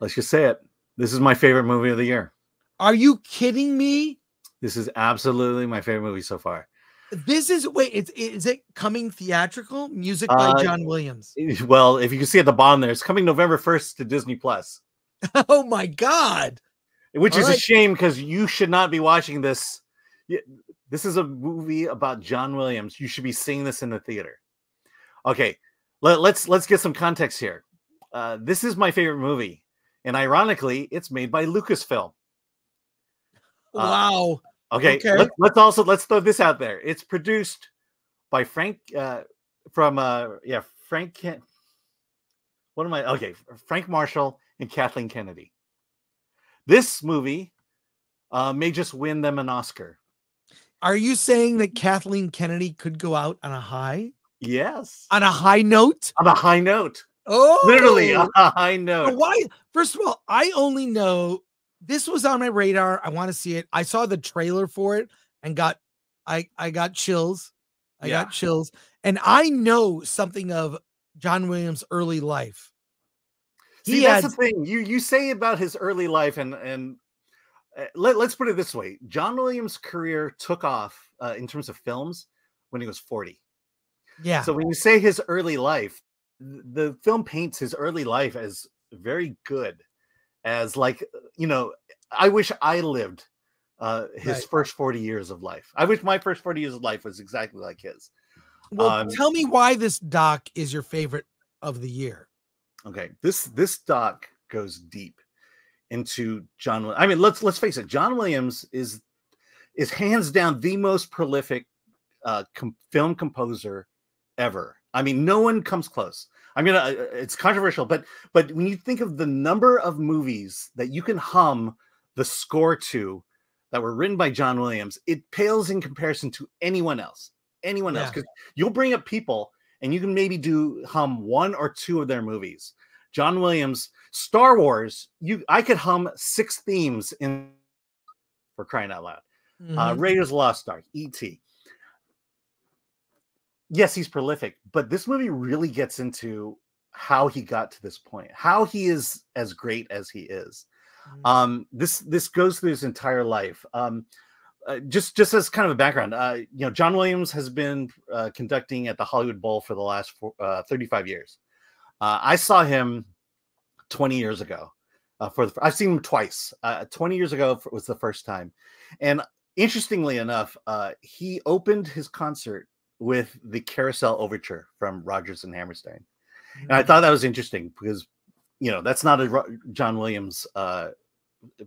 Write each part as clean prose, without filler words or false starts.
Let's just say it. This is my favorite movie of the year. Are you kidding me? This is absolutely my favorite movie so far. This is is it coming theatrical? Music by John Williams. Well, if you can see at the bottom there, it's coming November 1st to Disney Plus. Oh my God. Which is a shame because you should not be watching this. This is a movie about John Williams. You should be seeing this in the theater. Okay, let's get some context here. This is my favorite movie, and ironically, it's made by Lucasfilm. Wow. Okay. Let's throw this out there. It's produced by Frank Frank Marshall and Kathleen Kennedy. This movie may just win them an Oscar. Are you saying that Kathleen Kennedy could go out on a high? Yes. On a high note? On a high note. Oh, literally a high note. Why? First of all, I only know this was on my radar. I want to see it. I saw the trailer for it and I got chills. I got chills. And I know something of John Williams' early life. See, that's the thing. You say about his early life, and let's put it this way: John Williams' career took off in terms of films when he was 40. Yeah. So when you say his early life, the film paints his early life as very good, as like, I wish I lived his first 40 years of life. I wish my first 40 years of life was exactly like his. Well, tell me why this doc is your favorite of the year. Okay, this doc goes deep into John. I mean, let's face it. John Williams is hands down the most prolific film composer ever. I mean, no one comes close. I mean, it's controversial, but when you think of the number of movies that you can hum the score to that were written by John Williams, it pales in comparison to anyone else. Anyone else, because you'll bring up people and you can maybe hum one or two of their movies. John Williams, Star Wars, I could hum 6 themes in, for crying out loud. Mm-hmm. Raiders of the Lost Ark, E.T. Yes, he's prolific, but this movie really gets into how he got to this point, how he is as great as he is. Mm-hmm. This goes through his entire life. Just as kind of a background, John Williams has been conducting at the Hollywood Bowl for the last 35 years. I saw him 20 years ago. I've seen him twice. 20 years ago was the first time, and interestingly enough, he opened his concert with the Carousel Overture from Rodgers and Hammerstein, and I thought that was interesting because that's not a John Williams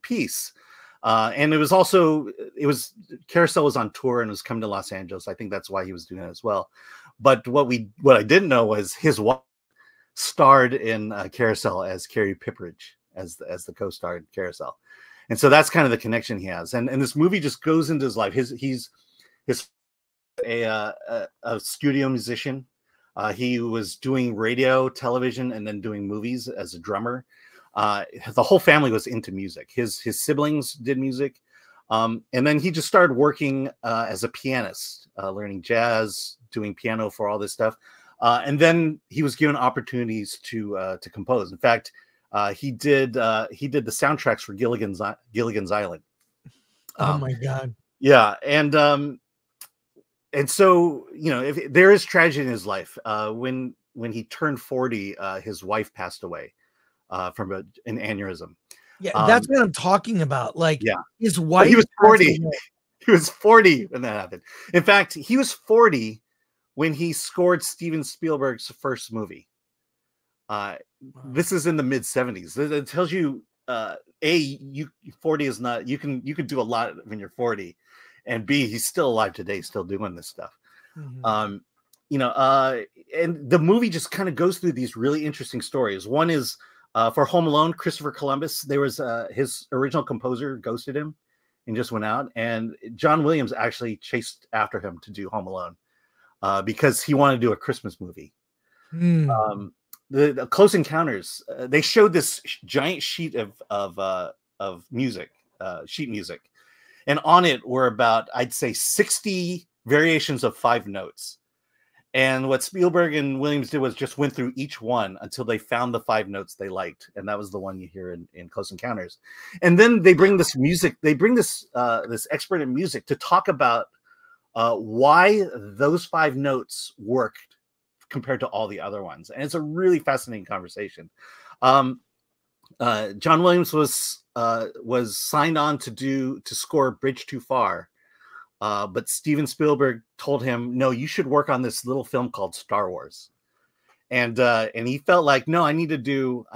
piece. And it was Carousel was on tour and was coming to Los Angeles. I think that's why he was doing it as well. But what I didn't know was his wife starred in Carousel as Carrie Pipperidge as the co-star in Carousel, and so that's kind of the connection he has. And this movie just goes into his life. He's a studio musician. He was doing radio, television, and then doing movies as a drummer. The whole family was into music. His siblings did music. And then he just started working as a pianist, learning jazz, doing piano for all this stuff. And then he was given opportunities to compose. In fact, he did the soundtracks for Gilligan's Island. Oh my God. Yeah. And so, if there is tragedy in his life, when he turned 40, his wife passed away. From an aneurysm. Yeah, that's what I'm talking about. Like, his wife. He was 40. He was 40 when that happened. In fact, he was 40 when he scored Steven Spielberg's first movie. This is in the mid 70s. It tells you, 40 is not. You can do a lot when you're 40, and B, he's still alive today, still doing this stuff. Mm-hmm. And the movie just kind of goes through these really interesting stories. One is. For Home Alone, Christopher Columbus, there was his original composer ghosted him and just went out. And John Williams actually chased after him to do Home Alone because he wanted to do a Christmas movie. The Close Encounters, they showed this giant sheet of music, sheet music. And on it were about, I'd say, 60 variations of 5 notes. And what Spielberg and Williams did was just went through each one until they found the 5 notes they liked, and that was the one you hear in Close Encounters. And then they bring this music, they bring this this expert in music to talk about why those 5 notes worked compared to all the other ones, and it's a really fascinating conversation. John Williams was signed on to score Bridge Too Far. But Steven Spielberg told him, no, you should work on this little film called Star Wars. And he felt like, no, I need to do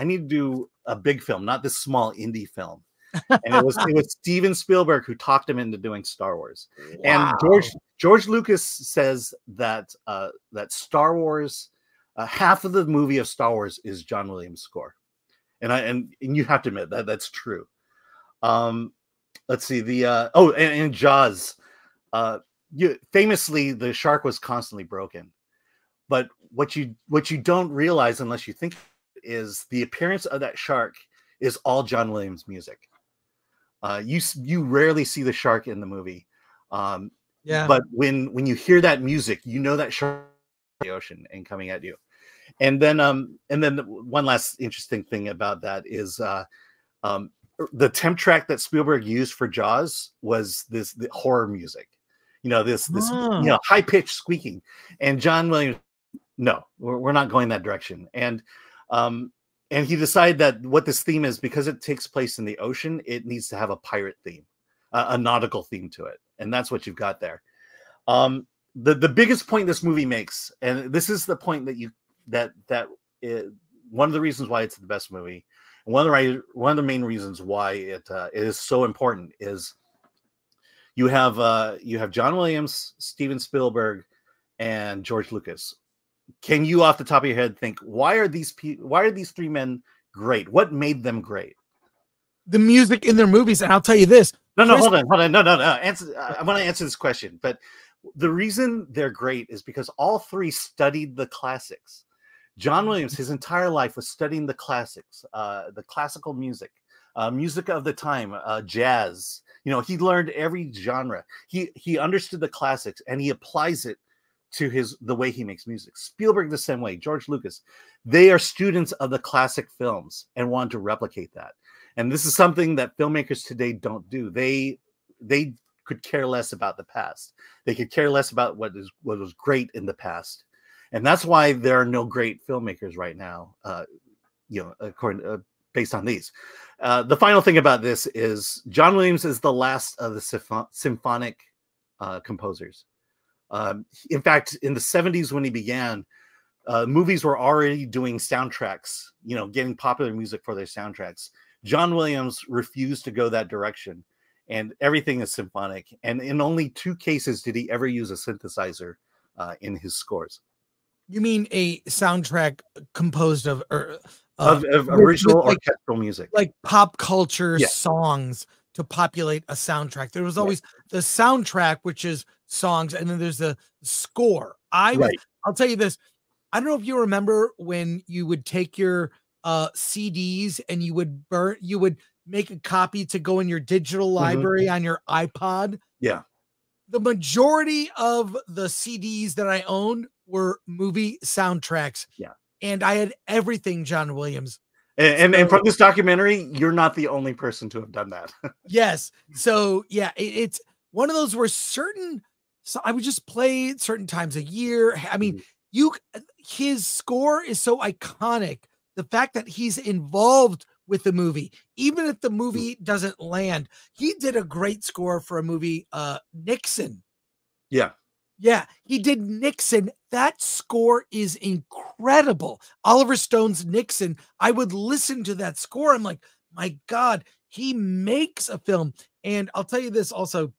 a big film, not this small indie film. And it was Steven Spielberg who talked him into doing Star Wars. Wow. And George Lucas says that that Star Wars, half of the movie of Star Wars is John Williams' score. And you have to admit that that's true. Let's see, and Jaws. Famously, the shark was constantly broken, but what you don't realize unless you think is the appearance of that shark is all John Williams music. You rarely see the shark in the movie, but when you hear that music, you know that shark in the ocean and coming at you. And then one last interesting thing about that is the temp track that Spielberg used for Jaws was the horror music. This high pitched squeaking, and John Williams, no, we're not going that direction. And he decided that what this theme is, because it takes place in the ocean, it needs to have a pirate theme, a nautical theme to it, and that's what you've got there. The biggest point this movie makes, and this is the point that one of the reasons why it's the best movie, and one of the main reasons why it is so important is. You have John Williams, Steven Spielberg, and George Lucas. Can you, off the top of your head, think why are these 3 men great? What made them great? The music in their movies, and I'll tell you this. Hold on. No. I want to answer this question, but the reason they're great is because all 3 studied the classics. John Williams, his entire life was studying the classics, the classical music, music of the time, jazz. He learned every genre. He understood the classics, and he applies it to the way he makes music. Spielberg the same way. George Lucas, they are students of the classic films and want to replicate that. And this is something that filmmakers today don't do. They could care less about the past. They could care less about what was great in the past, and that's why there are no great filmmakers right now. Based on these. The final thing about this is John Williams is the last of the symphonic composers. In fact, in the 70s when he began, movies were already doing soundtracks, getting popular music for their soundtracks. John Williams refused to go that direction, and everything is symphonic. And in only 2 cases did he ever use a synthesizer in his scores. You mean a soundtrack composed of original orchestral music, like pop culture songs to populate a soundtrack? There was always the soundtrack, which is songs, and then there's the score. I'll tell you this. I don't know if you remember when you would take your CDs and you would make a copy to go in your digital library on your iPod. Yeah. The majority of the CDs that I owned were movie soundtracks. Yeah. And I had everything John Williams. And from this documentary, you're not the only person to have done that. Yes. So yeah, it's one of those where so I would just play certain times a year. I mean, his score is so iconic. The fact that he's involved with the movie, even if the movie doesn't land, he did a great score for a movie, Nixon. Yeah. Yeah, he did Nixon. That score is incredible. Oliver Stone's Nixon. I would listen to that score. I'm like, my God, he makes a film. And I'll tell you this also,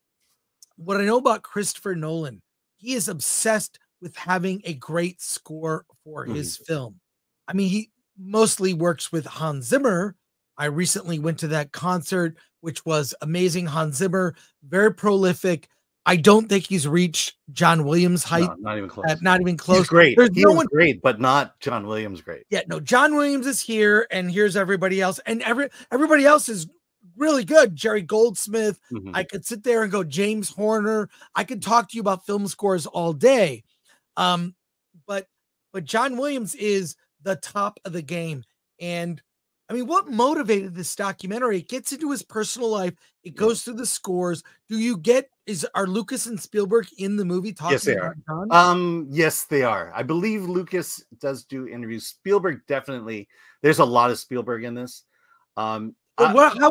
what I know about Christopher Nolan, he is obsessed with having a great score for his film. I mean, he mostly works with Hans Zimmer. I recently went to that concert, which was amazing. Hans Zimmer, very prolific. I don't think he's reached John Williams' height. No, not even close. Not even close. He's great. He's great, but not John Williams great. Yeah, no, John Williams is here, and here's everybody else. And everybody else is really good. Jerry Goldsmith. I could sit there and go James Horner. I could talk to you about film scores all day. but John Williams is the top of the game. And I mean, what motivated this documentary? It gets into his personal life. It goes through the scores. Are Lucas and Spielberg in the movie talking? Yes, they about are. John? Yes, they are. I believe Lucas does do interviews. Spielberg definitely. There's a lot of Spielberg in this. How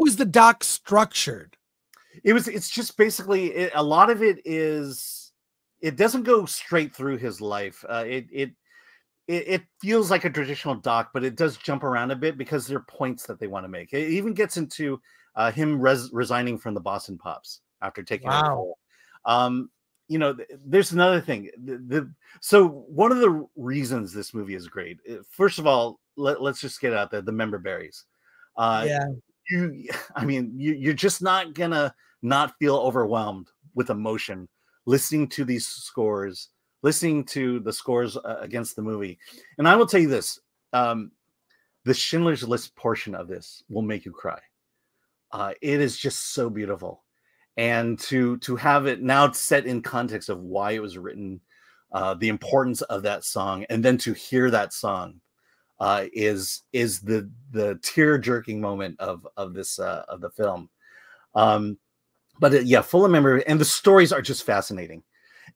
is the doc structured? It's just basically a lot of it is. It doesn't go straight through his life. It feels like a traditional doc, but it does jump around a bit because there are points that they want to make. It even gets into him resigning from the Boston Pops after taking over the role. You know, there's another thing. So one of the reasons this movie is great, first of all, let's just get out there, the member berries. You're just not gonna not feel overwhelmed with emotion listening to these scores, listening to the scores against the movie. And I will tell you this, the Schindler's List portion of this will make you cry. It is just so beautiful. And to have it now set in context of why it was written, the importance of that song, and then to hear that song is the tear-jerking moment of the film. But full of memory, and the stories are just fascinating.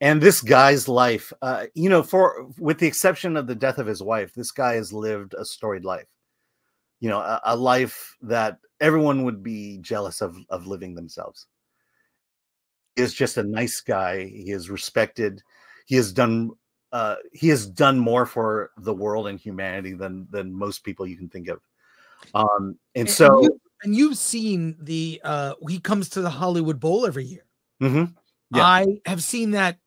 And this guy's life, with the exception of the death of his wife, this guy has lived a storied life. You know, a life that everyone would be jealous of living themselves. He is just a nice guy. He is respected. He has done more for the world and humanity than most people you can think of. And you've seen he comes to the Hollywood Bowl every year. Mm-hmm. Yeah. I have seen that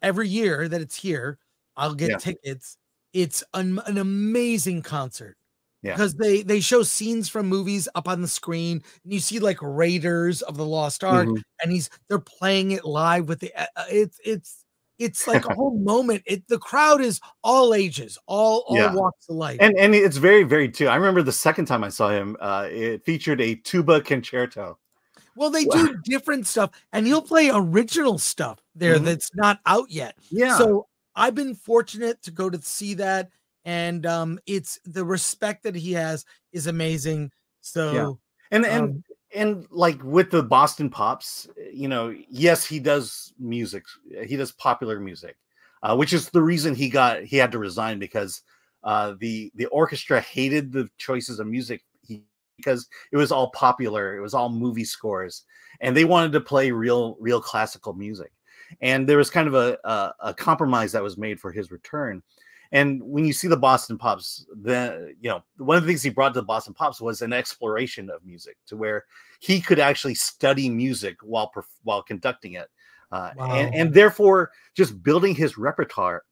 every year that it's here. I'll get tickets. It's an amazing concert. Yeah, because they show scenes from movies up on the screen, and you see like Raiders of the Lost Ark, and they're playing it live with the it's like a whole moment. The crowd is all ages, all walks of life, and it's very, very too. I remember the second time I saw him, it featured a tuba concerto. Well, they do different stuff, and he'll play original stuff there that's not out yet. Yeah, so I've been fortunate to go to see that. And it's the respect that he has is amazing. So and like with the Boston Pops, you know, yes, he does music. He does popular music, which is the reason he had to resign, because the orchestra hated the choices of music because it was all popular. It was all movie scores, and they wanted to play real classical music. And there was kind of a compromise that was made for his return. And when you see the Boston Pops, one of the things he brought to the Boston Pops was an exploration of music, to where he could actually study music while conducting it, and therefore just building his repertoire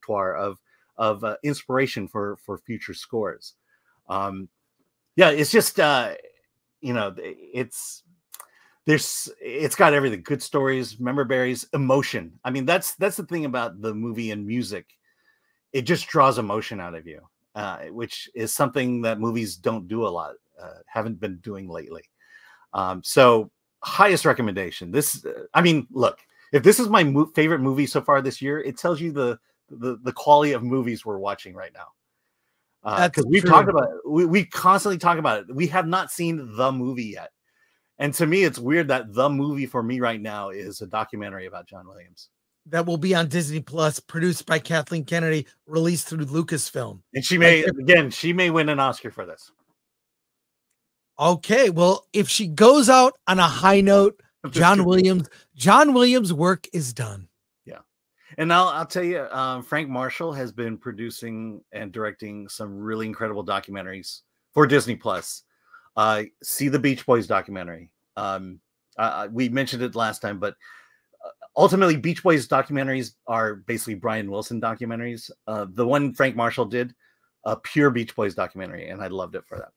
of inspiration for future scores. It's just it's got everything: good stories, member berries, emotion. I mean, that's the thing about the movie and music. It just draws emotion out of you, which is something that movies don't do a lot, haven't been doing lately. So highest recommendation. Look, if this is my favorite movie so far this year, it tells you the quality of movies we're watching right now. Because we constantly talk about it. We have not seen the movie yet. And to me, it's weird that the movie for me right now is a documentary about John Williams. That will be on Disney Plus, produced by Kathleen Kennedy, released through Lucasfilm. And she may win an Oscar for this. Okay, well, if she goes out on a high note, John Williams' work is done. Yeah. And I'll tell you, Frank Marshall has been producing and directing some really incredible documentaries for Disney Plus. See the Beach Boys documentary. We mentioned it last time, but ultimately, Beach Boys documentaries are basically Brian Wilson documentaries. The one Frank Marshall did, a pure Beach Boys documentary, and I loved it for that.